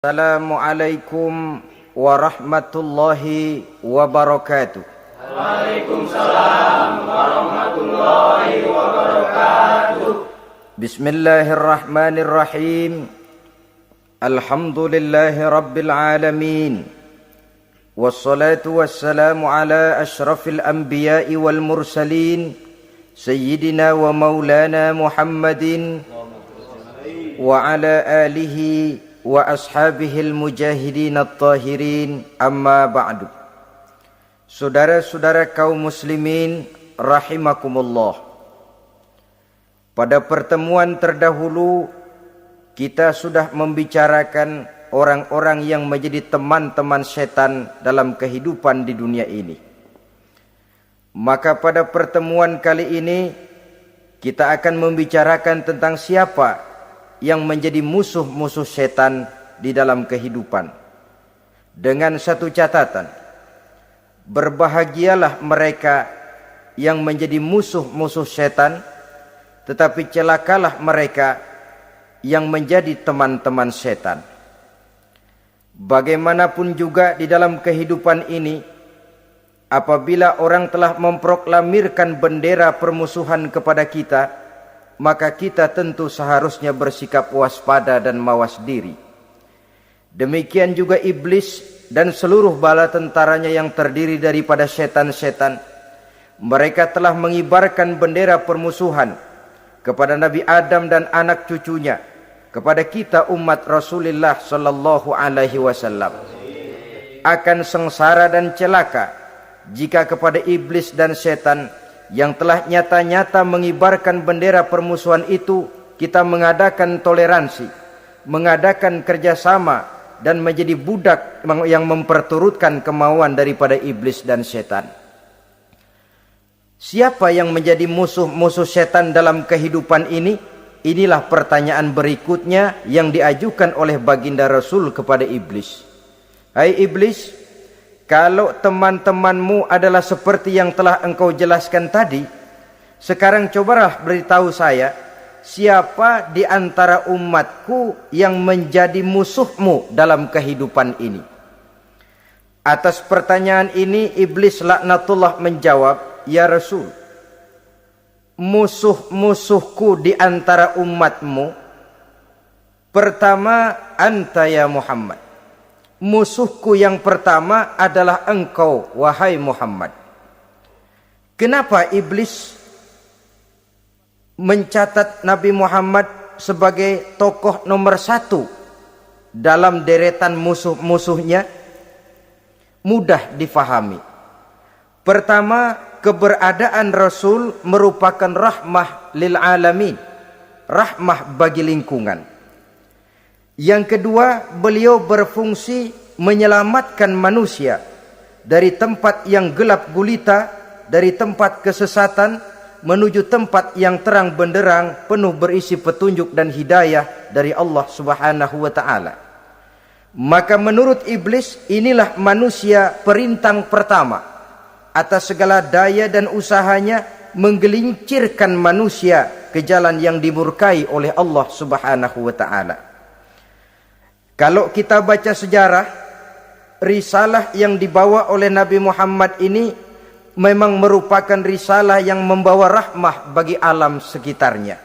Assalamualaikum warahmatullahi wabarakatuh. Waalaikumsalam warahmatullahi wabarakatuh. Bismillahirrahmanirrahim. Alhamdulillahi rabbil alamin. Wassalatu wassalamu ala ashrafil anbiya'i wal mursalin, Sayyidina wa maulana Muhammadin wa ala alihi wa ashabihil mujahidin at-tahirin, amma ba'du. Saudara-saudara kaum muslimin rahimakumullah. Pada pertemuan terdahulu kita sudah membicarakan orang-orang yang menjadi teman-teman setan dalam kehidupan di dunia ini. Maka pada pertemuan kali ini kita akan membicarakan tentang siapa yang menjadi musuh-musuh setan di dalam kehidupan. Dengan satu catatan, berbahagialah mereka yang menjadi musuh-musuh setan, tetapi celakalah mereka yang menjadi teman-teman setan. Bagaimanapun juga di dalam kehidupan ini, apabila orang telah memproklamirkan bendera permusuhan kepada kita, maka kita tentu seharusnya bersikap waspada dan mawas diri. Demikian juga iblis dan seluruh bala tentaranya yang terdiri daripada setan-setan. Mereka telah mengibarkan bendera permusuhan kepada Nabi Adam dan anak cucunya, kepada kita umat Rasulullah sallallahu alaihi wasallam. Akan sengsara dan celaka jika kepada iblis dan setan yang telah nyata-nyata mengibarkan bendera permusuhan itu kita mengadakan toleransi, mengadakan kerjasama, dan menjadi budak yang memperturutkan kemauan daripada iblis dan setan. Siapa yang menjadi musuh-musuh setan dalam kehidupan ini? Inilah pertanyaan berikutnya yang diajukan oleh baginda Rasul kepada iblis. Hai iblis, kalau teman-temanmu adalah seperti yang telah engkau jelaskan tadi, sekarang cobalah beritahu saya, siapa di antara umatku yang menjadi musuhmu dalam kehidupan ini? Atas pertanyaan ini, iblis laknatullah menjawab, ya Rasul, musuh-musuhku di antara umatmu, pertama, anta ya Muhammad. Musuhku yang pertama adalah engkau, wahai Muhammad. Kenapa iblis mencatat Nabi Muhammad sebagai tokoh nomor satu dalam deretan musuh-musuhnya? Mudah difahami. Pertama, keberadaan Rasul merupakan rahmah lil alamin, rahmah bagi lingkungan. Yang kedua, beliau berfungsi menyelamatkan manusia dari tempat yang gelap gulita, dari tempat kesesatan menuju tempat yang terang benderang, penuh berisi petunjuk dan hidayah dari Allah Subhanahu wa taala. Maka menurut iblis, inilah manusia perintang pertama atas segala daya dan usahanya menggelincirkan manusia ke jalan yang dimurkai oleh Allah Subhanahu wa taala. Kalau kita baca sejarah, risalah yang dibawa oleh Nabi Muhammad ini memang merupakan risalah yang membawa rahmah bagi alam sekitarnya.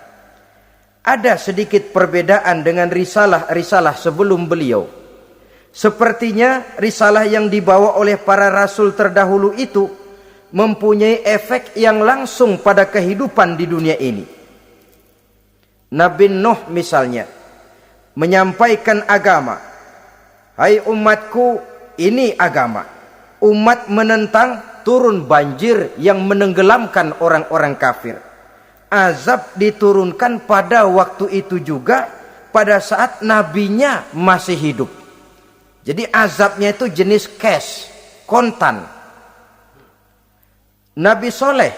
Ada sedikit perbedaan dengan risalah-risalah sebelum beliau. Sepertinya risalah yang dibawa oleh para rasul terdahulu itu mempunyai efek yang langsung pada kehidupan di dunia ini. Nabi Nuh misalnya menyampaikan agama. Hai umatku, ini agama. Umat menentang, turun banjir yang menenggelamkan orang-orang kafir. Azab diturunkan pada waktu itu juga, pada saat nabinya masih hidup. Jadi azabnya itu jenis cash, kontan. Nabi Soleh,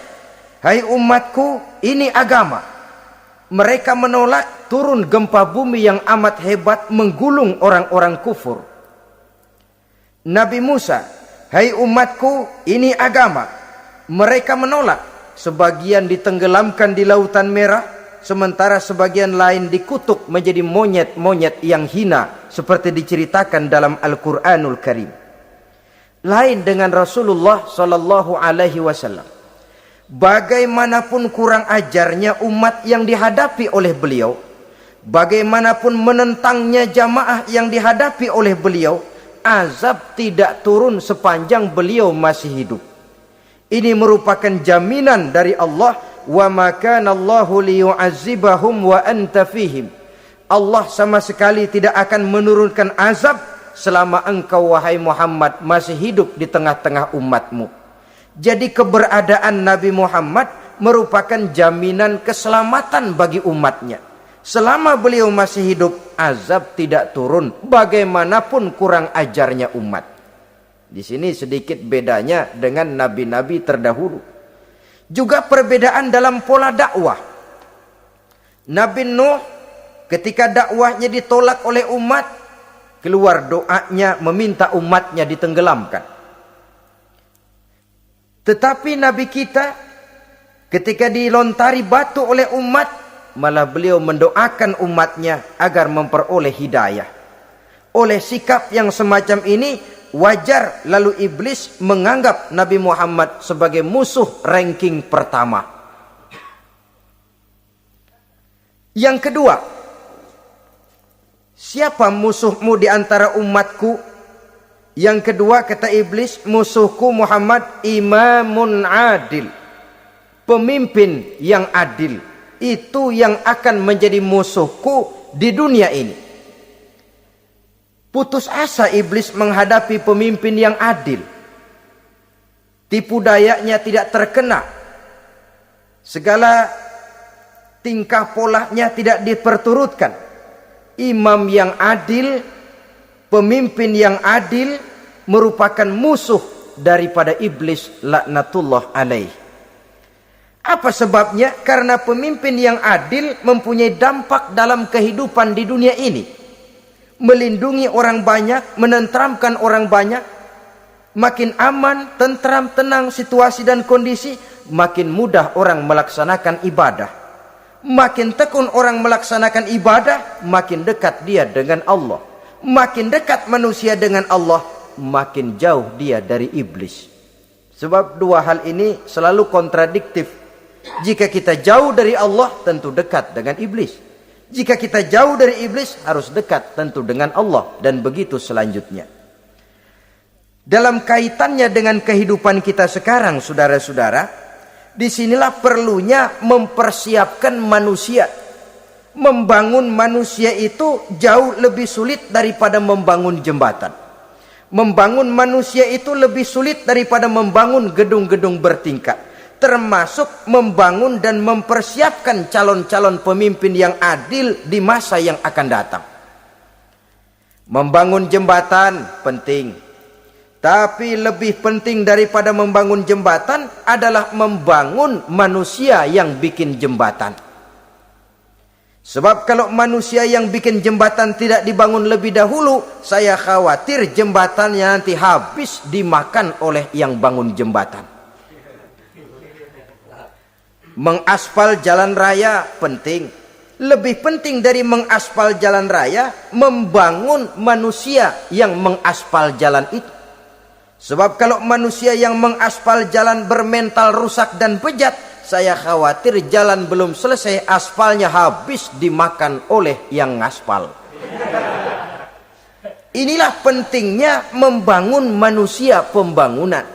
hai umatku, ini agama. Mereka menolak, turun gempa bumi yang amat hebat menggulung orang-orang kufur. Nabi Musa, hai umatku, ini agama. Mereka menolak, sebagian ditenggelamkan di Lautan Merah, sementara sebagian lain dikutuk menjadi monyet-monyet yang hina seperti diceritakan dalam Al-Qur'anul Karim. Lain dengan Rasulullah sallallahu alaihi wasallam. Bagaimanapun kurang ajarnya umat yang dihadapi oleh beliau, bagaimanapun menentangnya jamaah yang dihadapi oleh beliau, azab tidak turun sepanjang beliau masih hidup. Ini merupakan jaminan dari Allah, wa ma kana Allahu liyu'azzibahum wa anta fihim. Allah sama sekali tidak akan menurunkan azab selama engkau wahai Muhammad masih hidup di tengah-tengah umatmu. Jadi keberadaan Nabi Muhammad merupakan jaminan keselamatan bagi umatnya. Selama beliau masih hidup, azab tidak turun bagaimanapun kurang ajarnya umat. Di sini sedikit bedanya dengan nabi-nabi terdahulu. Juga perbedaan dalam pola dakwah. Nabi Nuh ketika dakwahnya ditolak oleh umat, keluar doanya meminta umatnya ditenggelamkan. Tetapi Nabi kita ketika dilontari batu oleh umat, malah beliau mendoakan umatnya agar memperoleh hidayah. Oleh sikap yang semacam ini, wajar lalu iblis menganggap Nabi Muhammad sebagai musuh ranking pertama. Yang kedua, siapa musuhmu di antara umatku? Yang kedua kata iblis, musuhku Muhammad imamun adil. Pemimpin yang adil. Itu yang akan menjadi musuhku di dunia ini. Putus asa iblis menghadapi pemimpin yang adil. Tipu dayanya tidak terkena. Segala tingkah polanya tidak diperturutkan. Imam yang adil, pemimpin yang adil merupakan musuh daripada iblis laknatullah alaih. Apa sebabnya? Karena pemimpin yang adil mempunyai dampak dalam kehidupan di dunia ini. Melindungi orang banyak, menenteramkan orang banyak. Makin aman, tentram, tenang situasi dan kondisi, makin mudah orang melaksanakan ibadah. Makin tekun orang melaksanakan ibadah, makin dekat dia dengan Allah. Makin dekat manusia dengan Allah, makin jauh dia dari iblis. Sebab dua hal ini selalu kontradiktif. Jika kita jauh dari Allah, tentu dekat dengan iblis. Jika kita jauh dari iblis, harus dekat tentu dengan Allah. Dan begitu selanjutnya. Dalam kaitannya dengan kehidupan kita sekarang, saudara-saudara, disinilah perlunya mempersiapkan manusia. Membangun manusia itu jauh lebih sulit daripada membangun jembatan. Membangun manusia itu lebih sulit daripada membangun gedung-gedung bertingkat. Termasuk membangun dan mempersiapkan calon-calon pemimpin yang adil di masa yang akan datang. Membangun jembatan penting. Tapi lebih penting daripada membangun jembatan adalah membangun manusia yang bikin jembatan. Sebab kalau manusia yang bikin jembatan tidak dibangun lebih dahulu, saya khawatir jembatannya nanti habis dimakan oleh yang bangun jembatan. Mengaspal jalan raya penting. Lebih penting dari mengaspal jalan raya, membangun manusia yang mengaspal jalan itu. Sebab kalau manusia yang mengaspal jalan bermental rusak dan bejat, saya khawatir jalan belum selesai, aspalnya habis dimakan oleh yang ngaspal. Inilah pentingnya membangun manusia pembangunan.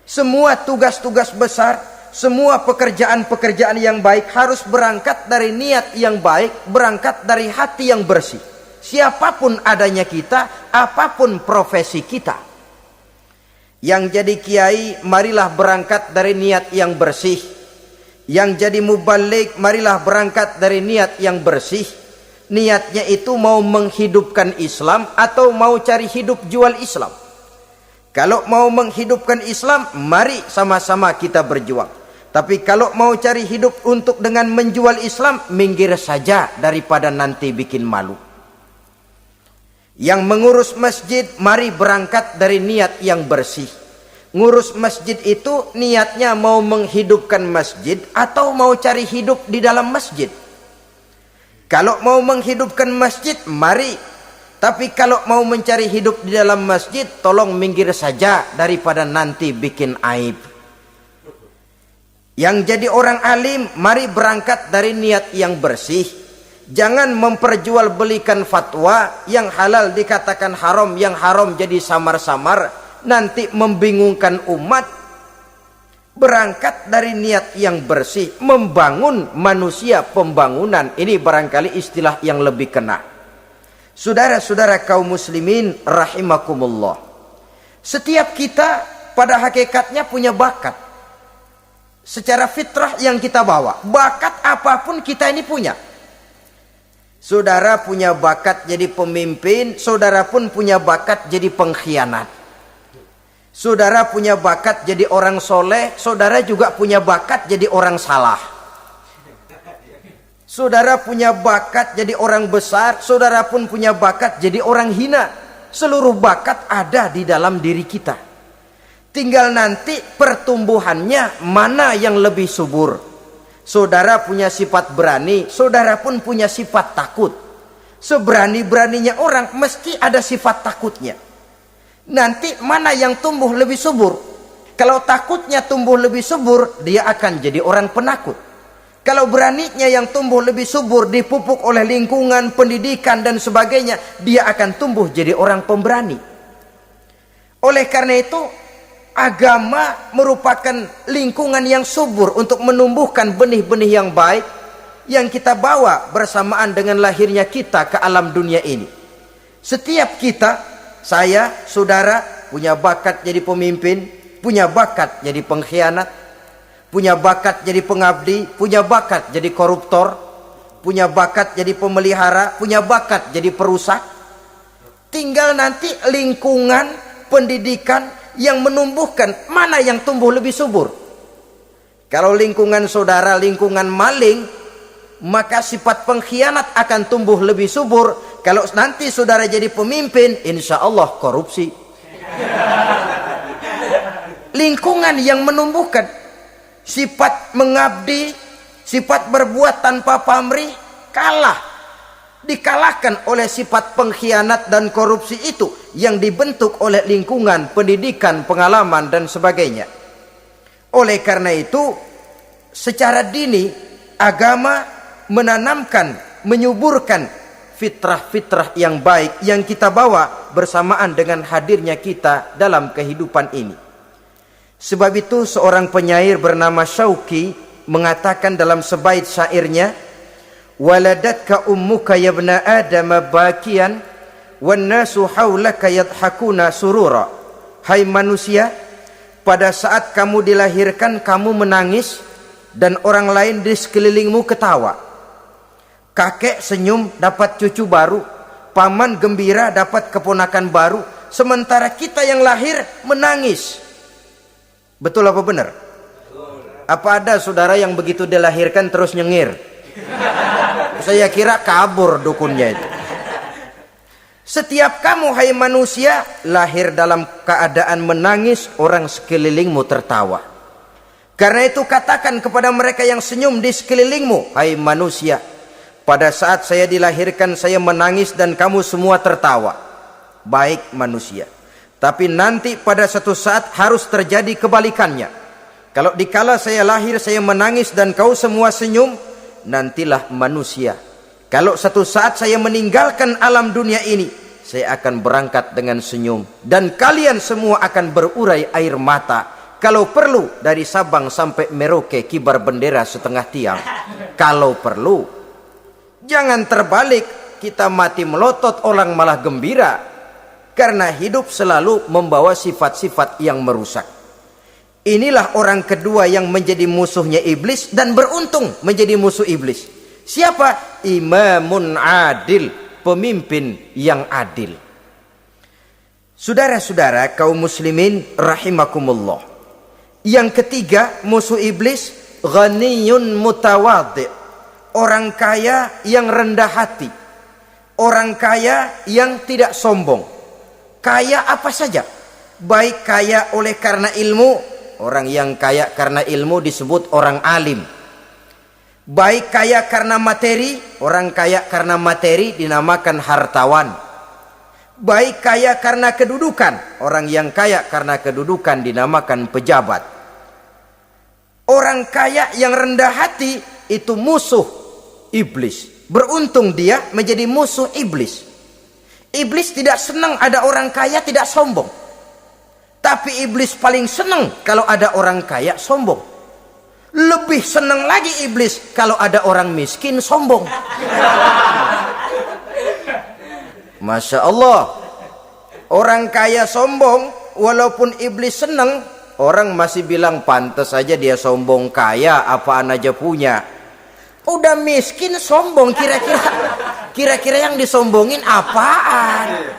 Semua tugas-tugas besar, semua pekerjaan-pekerjaan yang baik harus berangkat dari niat yang baik, berangkat dari hati yang bersih. Siapapun adanya kita, apapun profesi kita. Yang jadi kiai, marilah berangkat dari niat yang bersih. Yang jadi mubalik, marilah berangkat dari niat yang bersih. Niatnya itu mau menghidupkan Islam atau mau cari hidup jual Islam. Kalau mau menghidupkan Islam, mari sama-sama kita berjuang. Tapi kalau mau cari hidup untuk dengan menjual Islam, minggir saja daripada nanti bikin malu. Yang mengurus masjid, mari berangkat dari niat yang bersih. ngurus masjid itu niatnya mau menghidupkan masjid atau mau cari hidup di dalam masjid. Kalau mau menghidupkan masjid, mari. Tapi kalau mau mencari hidup di dalam masjid, tolong minggir saja daripada nanti bikin aib. Yang jadi orang alim, mari berangkat dari niat yang bersih. Jangan memperjualbelikan fatwa, yang halal dikatakan haram, yang haram jadi samar-samar, nanti membingungkan umat. Berangkat dari niat yang bersih, membangun manusia, pembangunan. Ini barangkali istilah yang lebih kena. Saudara-saudara kaum muslimin rahimakumullah. Setiap kita pada hakikatnya punya bakat. Secara fitrah yang kita bawa, bakat apapun kita ini punya. Saudara punya bakat jadi pemimpin, saudara pun punya bakat jadi pengkhianat. Saudara punya bakat jadi orang soleh, saudara juga punya bakat jadi orang salah. Saudara punya bakat jadi orang besar, saudara pun punya bakat jadi orang hina. Seluruh bakat ada di dalam diri kita. Tinggal nanti pertumbuhannya mana yang lebih subur. Saudara punya sifat berani, saudara pun punya sifat takut. Seberani-beraninya orang mesti ada sifat takutnya. Nanti mana yang tumbuh lebih subur? Kalau takutnya tumbuh lebih subur, dia akan jadi orang penakut. Kalau beraninya yang tumbuh lebih subur, dipupuk oleh lingkungan, pendidikan dan sebagainya, dia akan tumbuh jadi orang pemberani. Oleh karena itu, agama merupakan lingkungan yang subur untuk menumbuhkan benih-benih yang baik yang kita bawa bersamaan dengan lahirnya kita ke alam dunia ini. Setiap kita, saya, saudara, punya bakat jadi pemimpin, punya bakat jadi pengkhianat, punya bakat jadi pengabdi, punya bakat jadi koruptor, punya bakat jadi pemelihara, punya bakat jadi perusak. Tinggal nanti lingkungan, pendidikan yang menumbuhkan mana yang tumbuh lebih subur. Kalau lingkungan saudara lingkungan maling, maka sifat pengkhianat akan tumbuh lebih subur. Kalau nanti saudara jadi pemimpin, insya Allah korupsi. Lingkungan yang menumbuhkan sifat mengabdi, sifat berbuat tanpa pamrih, dikalahkan oleh sifat pengkhianat dan korupsi itu yang dibentuk oleh lingkungan, pendidikan, pengalaman dan sebagainya. Oleh karena itu, secara dini agama menanamkan, menyuburkan fitrah-fitrah yang baik yang kita bawa bersamaan dengan hadirnya kita dalam kehidupan ini. Sebab itu seorang penyair bernama Syauqi mengatakan dalam sebaik syairnya, waladatka ummuka ya ibna adam bakian wan nasu haulaka yadhakuna surura. Hai manusia, pada saat kamu dilahirkan kamu menangis dan orang lain di sekelilingmu ketawa. Kakek senyum dapat cucu baru, paman gembira dapat keponakan baru, sementara kita yang lahir menangis. Betul apa benar? Apa ada saudara yang begitu dilahirkan terus nyengir? Saya kira kabur dukunnya itu. Setiap kamu hai manusia lahir dalam keadaan menangis, orang sekelilingmu tertawa. Karena itu katakan kepada mereka yang senyum di sekelilingmu, hai manusia, pada saat saya dilahirkan saya menangis dan kamu semua tertawa. Baik manusia. Tapi nanti pada satu saat harus terjadi kebalikannya. Kalau dikala saya lahir saya menangis dan kau semua senyum, nantilah manusia. Kalau satu saat saya meninggalkan alam dunia ini, saya akan berangkat dengan senyum. Dan kalian semua akan berurai air mata. Kalau perlu dari Sabang sampai Merauke kibar bendera setengah tiang. Kalau perlu. Jangan terbalik, kita mati melotot orang malah gembira. Karena hidup selalu membawa sifat-sifat yang merusak. Inilah orang kedua yang menjadi musuhnya iblis dan beruntung menjadi musuh iblis. Siapa? Imamun adil, pemimpin yang adil. Saudara-saudara kaum muslimin rahimakumullah. Yang ketiga musuh iblis, ghaniyun mutawadhi, orang kaya yang rendah hati, orang kaya yang tidak sombong. Kaya apa saja, baik kaya oleh karena ilmu, orang yang kaya karena ilmu disebut orang alim. Baik kaya karena materi, orang kaya karena materi dinamakan hartawan. Baik kaya karena kedudukan, orang yang kaya karena kedudukan dinamakan pejabat. Orang kaya yang rendah hati itu musuh iblis. Beruntung dia menjadi musuh iblis. Iblis tidak senang ada orang kaya tidak sombong. Tapi iblis paling senang kalau ada orang kaya sombong. Lebih senang lagi iblis kalau ada orang miskin sombong. Masya Allah. Orang kaya sombong, walaupun iblis senang, orang masih bilang pantas saja dia sombong, kaya apaan aja punya. Udah miskin sombong, kira-kira yang disombongin apaan?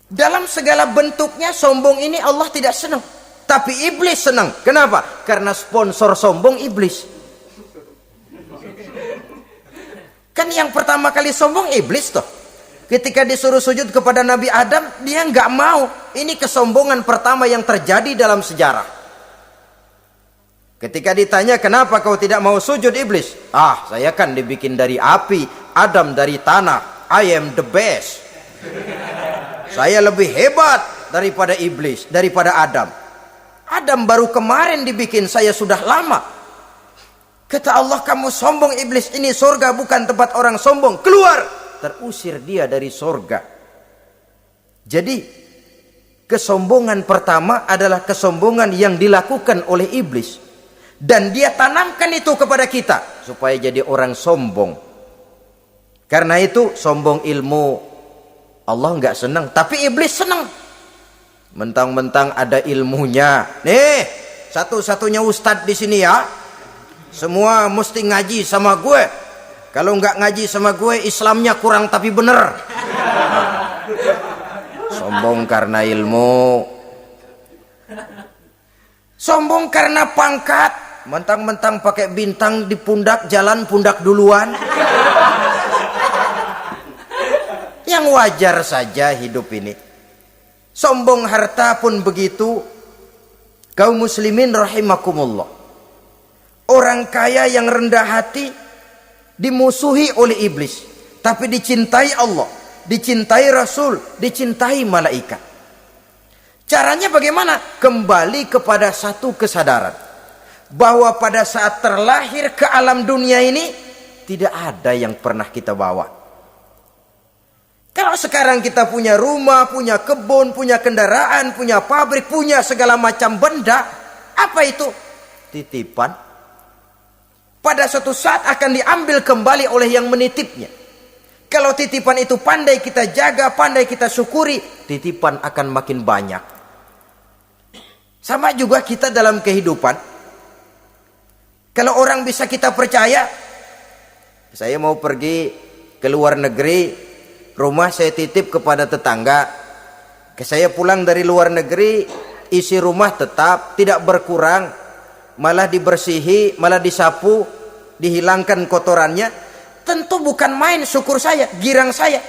Dalam segala bentuknya sombong ini Allah tidak senang, tapi iblis senang. Kenapa? Karena sponsor sombong iblis. Kan yang pertama kali sombong iblis toh. Ketika disuruh sujud kepada Nabi Adam, dia nggak mau. Ini kesombongan pertama yang terjadi dalam sejarah. Ketika ditanya, kenapa kau tidak mau sujud iblis? Ah, saya kan dibikin dari api, Adam dari tanah. I am the best. Saya lebih hebat daripada iblis, daripada Adam. Adam baru kemarin dibikin, saya sudah lama. Kata Allah, kamu sombong iblis, ini surga bukan tempat orang sombong, keluar. Terusir dia dari surga. Jadi kesombongan pertama adalah kesombongan yang dilakukan oleh iblis, dan dia tanamkan itu kepada kita supaya jadi orang sombong. Karena itu sombong ilmu Allah nggak senang, tapi iblis senang. Mentang-mentang ada ilmunya, nih satu-satunya ustadz di sini ya, semua mesti ngaji sama gue. Kalau nggak ngaji sama gue, Islamnya kurang tapi bener. Sombong karena ilmu, sombong karena pangkat. Mentang-mentang pakai bintang di pundak, jalan pundak duluan. Yang wajar saja hidup ini. Sombong harta pun begitu. Kaum muslimin rahimakumullah. Orang kaya yang rendah hati dimusuhi oleh iblis, tapi dicintai Allah, dicintai Rasul, dicintai malaikat. Caranya bagaimana? Kembali kepada satu kesadaran bahwa pada saat terlahir ke alam dunia ini tidak ada yang pernah kita bawa. Kalau sekarang kita punya rumah, punya kebun, punya kendaraan, punya pabrik, punya segala macam benda, apa itu? Titipan. Pada suatu saat akan diambil kembali oleh yang menitipnya. Kalau titipan itu pandai kita jaga, pandai kita syukuri, titipan akan makin banyak. Sama juga kita dalam kehidupan. Kalau orang bisa kita percaya, saya mau pergi ke luar negeri, rumah saya titip kepada tetangga. Saya pulang dari luar negeri, isi rumah tetap, tidak berkurang, malah dibersihi, malah disapu, dihilangkan kotorannya. Tentu bukan main syukur saya, girang saya.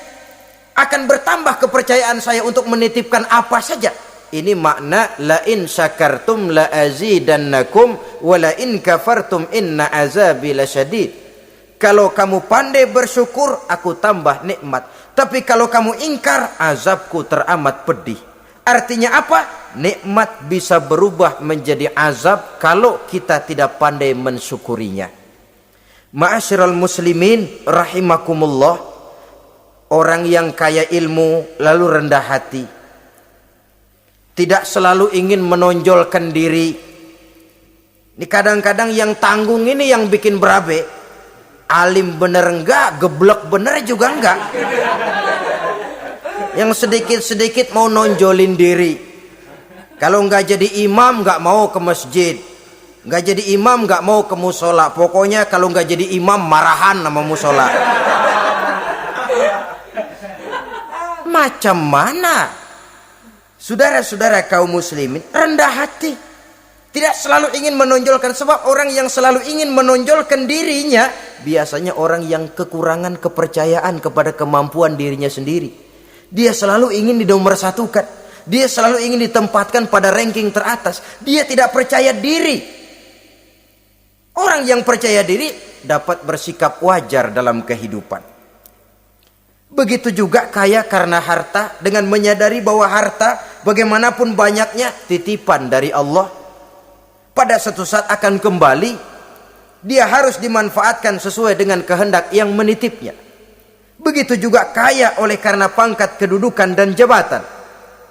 Akan bertambah kepercayaan saya untuk menitipkan apa saja. Ini makna la in syakartum la azidannakum wa la in kafartum inna azabi lasyadid. Kalau kamu pandai bersyukur, aku tambah nikmat. Tapi kalau kamu ingkar, azabku teramat pedih. Artinya apa? Nikmat bisa berubah menjadi azab kalau kita tidak pandai mensyukurinya. Ma'asyiral muslimin rahimakumullah, orang yang kaya ilmu lalu rendah hati, tidak selalu ingin menonjolkan diri. Ini kadang-kadang yang tanggung ini yang bikin berabe. Alim bener enggak, geblek bener juga enggak. Yang sedikit-sedikit mau nonjolin diri. Kalau enggak jadi imam enggak mau ke masjid, enggak jadi imam enggak mau ke musola. Pokoknya kalau enggak jadi imam marahan sama musola. Macam mana? Saudara-saudara kaum muslimin, rendah hati. Tidak selalu ingin menonjolkan, sebab orang yang selalu ingin menonjolkan dirinya biasanya orang yang kekurangan kepercayaan kepada kemampuan dirinya sendiri. Dia selalu ingin dinomorsatukan. Dia selalu ingin ditempatkan pada ranking teratas. Dia tidak percaya diri. Orang yang percaya diri dapat bersikap wajar dalam kehidupan. Begitu juga kaya karena harta, dengan menyadari bahwa harta bagaimanapun banyaknya titipan dari Allah. Pada suatu saat akan kembali. Dia harus dimanfaatkan sesuai dengan kehendak yang menitipnya. Begitu juga kaya oleh karena pangkat, kedudukan dan jabatan.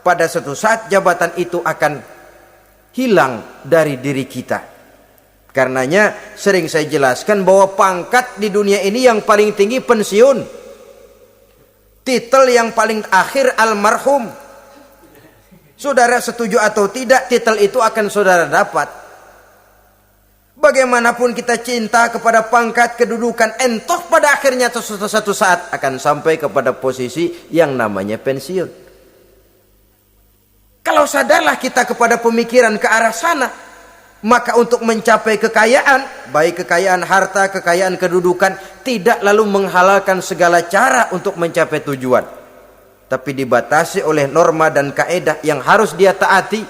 Pada suatu saat jabatan itu akan hilang dari diri kita. Karenanya sering saya jelaskan bahwa pangkat di dunia ini yang paling tinggi pensiun. Titel yang paling akhir almarhum. Saudara setuju atau tidak, titel itu akan saudara dapat. Bagaimanapun kita cinta kepada pangkat, kedudukan, entah pada akhirnya suatu saat akan sampai kepada posisi yang namanya pensiun. Kalau sadarlah kita kepada pemikiran ke arah sana, maka untuk mencapai kekayaan, baik kekayaan harta, kekayaan kedudukan, tidak lalu menghalalkan segala cara untuk mencapai tujuan, tapi dibatasi oleh norma dan kaedah yang harus dia taati,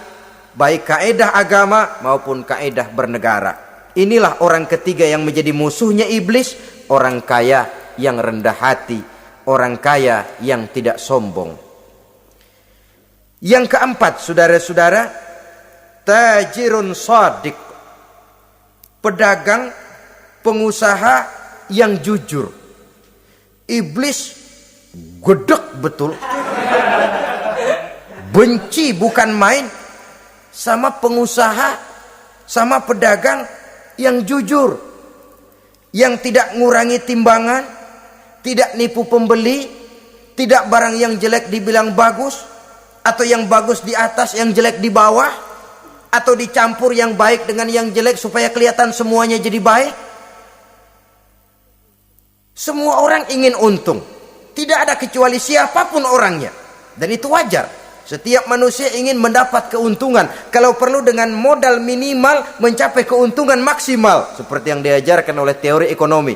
baik kaedah agama maupun kaedah bernegara. Inilah orang ketiga yang menjadi musuhnya iblis, orang kaya yang rendah hati, orang kaya yang tidak sombong. Yang keempat, saudara-saudara, tajirun shadiq, pedagang, pengusaha yang jujur. Iblis gedek betul, benci bukan main sama pengusaha, sama pedagang yang jujur, yang tidak ngurangi timbangan, tidak nipu pembeli, tidak barang yang jelek dibilang bagus, atau yang bagus di atas yang jelek di bawah, atau dicampur yang baik dengan yang jelek supaya kelihatan semuanya jadi baik. Semua orang ingin untung, tidak ada kecuali siapapun orangnya, dan itu wajar. Setiap manusia ingin mendapat keuntungan, kalau perlu dengan modal minimal mencapai keuntungan maksimal, seperti yang diajarkan oleh teori ekonomi.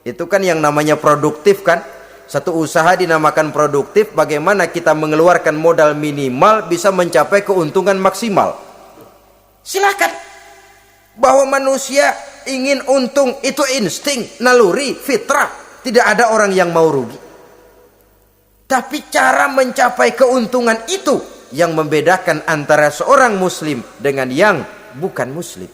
Itu kan yang namanya produktif kan. Satu usaha dinamakan produktif, bagaimana kita mengeluarkan modal minimal bisa mencapai keuntungan maksimal. Silakan. Bahwa manusia ingin untung itu insting, naluri, fitrah. Tidak ada orang yang mau rugi. Tapi cara mencapai keuntungan itu yang membedakan antara seorang muslim dengan yang bukan muslim.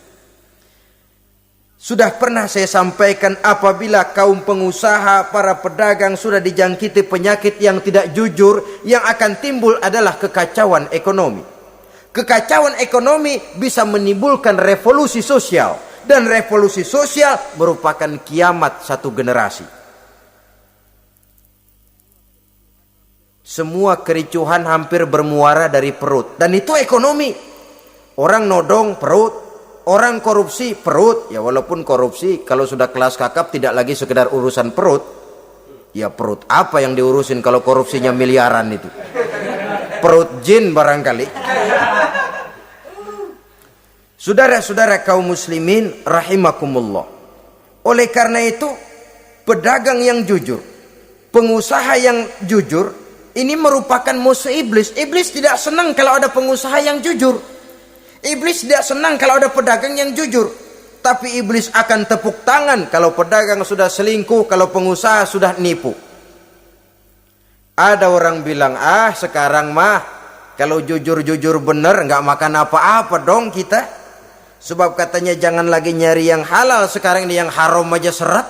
Sudah pernah saya sampaikan, apabila kaum pengusaha, para pedagang sudah dijangkiti penyakit yang tidak jujur, yang akan timbul adalah kekacauan ekonomi. Kekacauan ekonomi bisa menimbulkan revolusi sosial, dan revolusi sosial merupakan kiamat satu generasi. Semua kericuhan hampir bermuara dari perut, dan itu ekonomi. Orang nodong perut, orang korupsi perut. Ya walaupun korupsi kalau sudah kelas kakap tidak lagi sekedar urusan perut. Ya perut apa yang diurusin kalau korupsinya miliaran itu? Perut jin barangkali. Saudara-saudara kaum muslimin rahimakumullah. Oleh karena itu, pedagang yang jujur, pengusaha yang jujur, ini merupakan musuh iblis. Iblis tidak senang kalau ada pengusaha yang jujur. Iblis tidak senang kalau ada pedagang yang jujur. Tapi iblis akan tepuk tangan kalau pedagang sudah selingkuh, kalau pengusaha sudah nipu. Ada orang bilang, sekarang mah kalau jujur-jujur bener nggak makan apa-apa dong kita. Sebab katanya jangan lagi nyari yang halal, sekarang ini yang haram aja seret.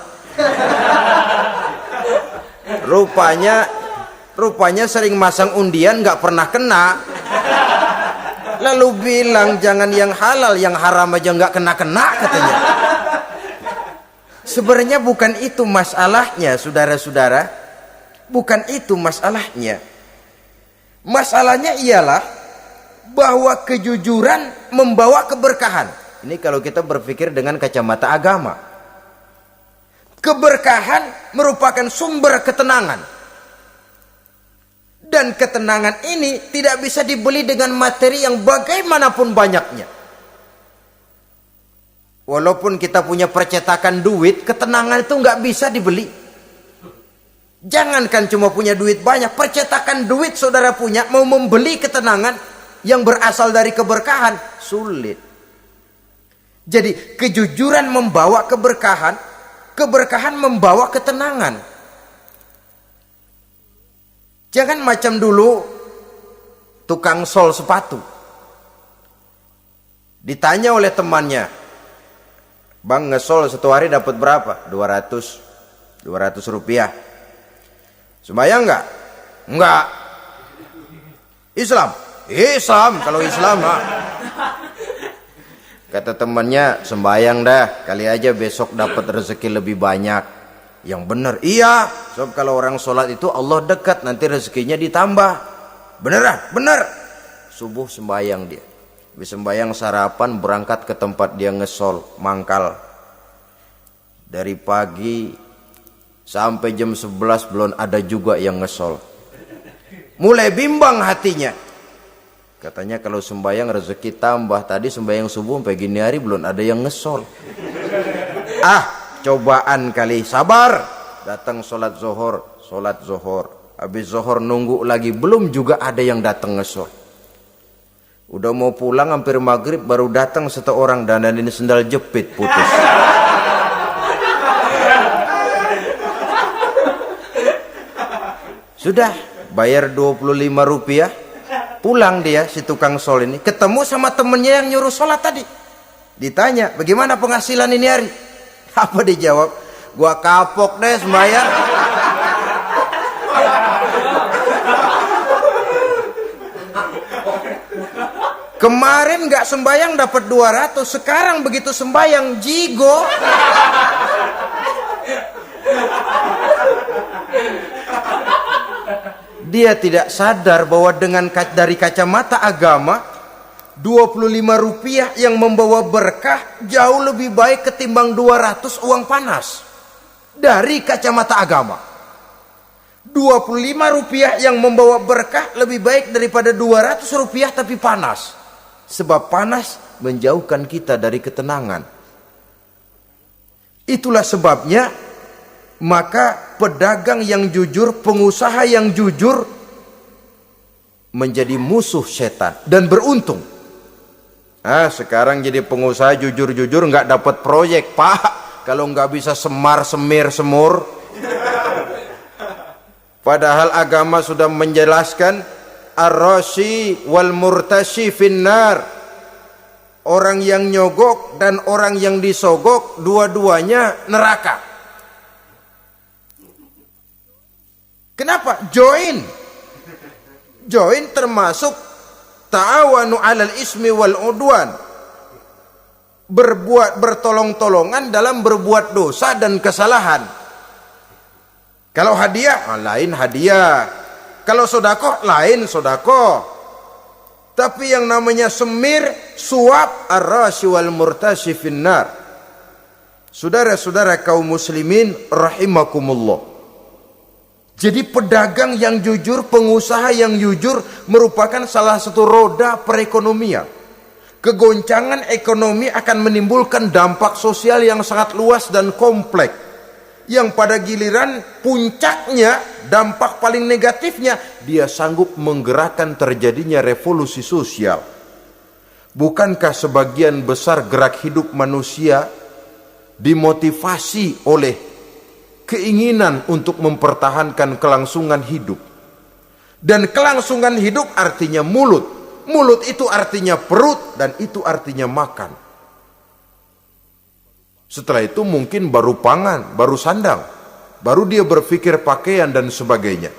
Rupanya sering masang undian nggak pernah kena. Lalu bilang jangan yang halal, yang haram aja nggak kena-kena katanya. Sebenarnya bukan itu masalahnya, saudara-saudara. Bukan itu masalahnya. Masalahnya ialah bahwa kejujuran membawa keberkahan. Ini kalau kita berpikir dengan kacamata agama. Keberkahan merupakan sumber ketenangan. Dan ketenangan ini tidak bisa dibeli dengan materi yang bagaimanapun banyaknya. Walaupun kita punya percetakan duit, ketenangan itu nggak bisa dibeli. Jangankan cuma punya duit banyak, percetakan duit saudara punya, mau membeli ketenangan yang berasal dari keberkahan, sulit. Jadi kejujuran membawa keberkahan, keberkahan membawa ketenangan. Jangan macam dulu tukang sol sepatu. Ditanya oleh temannya, "Bang, ngesol satu hari dapat berapa?" 200 rupiah. Sembayang enggak? Enggak. Islam? Islam, kalau Islam mah. Kata temannya, "Sembayang dah, kali aja besok dapat rezeki lebih banyak." Yang benar, iya. Sebab kalau orang sholat itu Allah dekat, nanti rezekinya ditambah. Beneran? Bener. Subuh sembayang dia. Habis sembayang sarapan, berangkat ke tempat dia ngesol, mangkal. Dari pagi sampai jam 11 belum ada juga yang ngesol. Mulai bimbang hatinya. Katanya kalau sembayang rezeki tambah. Tadi sembayang subuh sampai gini hari belum ada yang ngesol. Cobaan kali. Sabar. Datang sholat zohor. Habis zohor nunggu lagi, belum juga ada yang datang ngesol. Udah mau pulang hampir maghrib, baru datang satu orang dandanin sendal jepit putus. Sudah bayar 25 rupiah, pulang dia si tukang sol ini, ketemu sama temennya yang nyuruh sholat tadi. Ditanya, "Bagaimana penghasilan ini hari?" Apa dijawab? "Gua kapok deh sembahyang." Kemarin nggak sembayang dapat 200, sekarang begitu sembayang jigo. Dia tidak sadar bahwa dengan dari kacamata agama, 25 rupiah yang membawa berkah jauh lebih baik ketimbang 200 uang panas. Dari kacamata agama, 25 rupiah yang membawa berkah lebih baik daripada 200 rupiah tapi panas. Sebab panas menjauhkan kita dari ketenangan. Itulah sebabnya, maka pedagang yang jujur, pengusaha yang jujur menjadi musuh setan dan beruntung. Sekarang jadi pengusaha jujur-jujur nggak dapat proyek, Pak. Kalau nggak bisa semir semur. Padahal agama sudah menjelaskan ar-rashi wal murtashi finnar. Orang yang nyogok dan orang yang disogok dua-duanya neraka. Kenapa? Join termasuk ta'awanu 'alal ismi wal udwan. Bertolong-tolongan dalam berbuat dosa dan kesalahan. Kalau hadiah, lain hadiah. Kalau sedekah, lain sedekah. Tapi yang namanya semir, suap, ar-rashi wal murtashi finnar. Saudara-saudara kaum muslimin rahimakumullah. Jadi pedagang yang jujur, pengusaha yang jujur merupakan salah satu roda perekonomian. Kegoncangan ekonomi akan menimbulkan dampak sosial yang sangat luas dan kompleks. Yang pada giliran puncaknya, dampak paling negatifnya, dia sanggup menggerakkan terjadinya revolusi sosial. Bukankah sebagian besar gerak hidup manusia dimotivasi oleh keinginan untuk mempertahankan kelangsungan hidup? Dan kelangsungan hidup artinya mulut. Mulut itu artinya perut, dan itu artinya makan. Setelah itu mungkin baru pangan, baru sandang, baru dia berpikir pakaian dan sebagainya.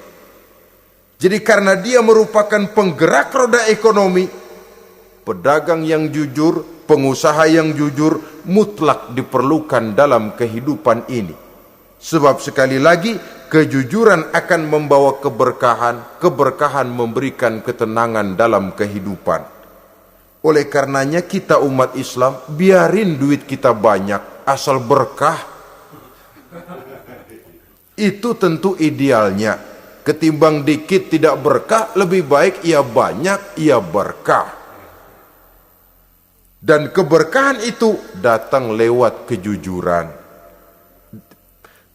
Jadi karena dia merupakan penggerak roda ekonomi, pedagang yang jujur, pengusaha yang jujur mutlak diperlukan dalam kehidupan ini. Sebab sekali lagi, kejujuran akan membawa keberkahan, keberkahan memberikan ketenangan dalam kehidupan. Oleh karenanya kita umat Islam, biarin duit kita banyak, asal berkah. Itu tentu idealnya. Ketimbang dikit tidak berkah, lebih baik ia banyak, ia berkah. Dan keberkahan itu datang lewat kejujuran.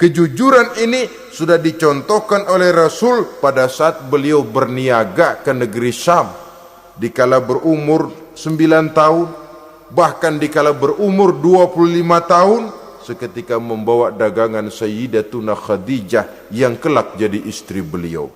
Kejujuran ini sudah dicontohkan oleh Rasul pada saat beliau berniaga ke negeri Syam. Dikala berumur 9 tahun, bahkan dikala berumur 25 tahun, seketika membawa dagangan Sayyidatuna Khadijah yang kelak jadi istri beliau.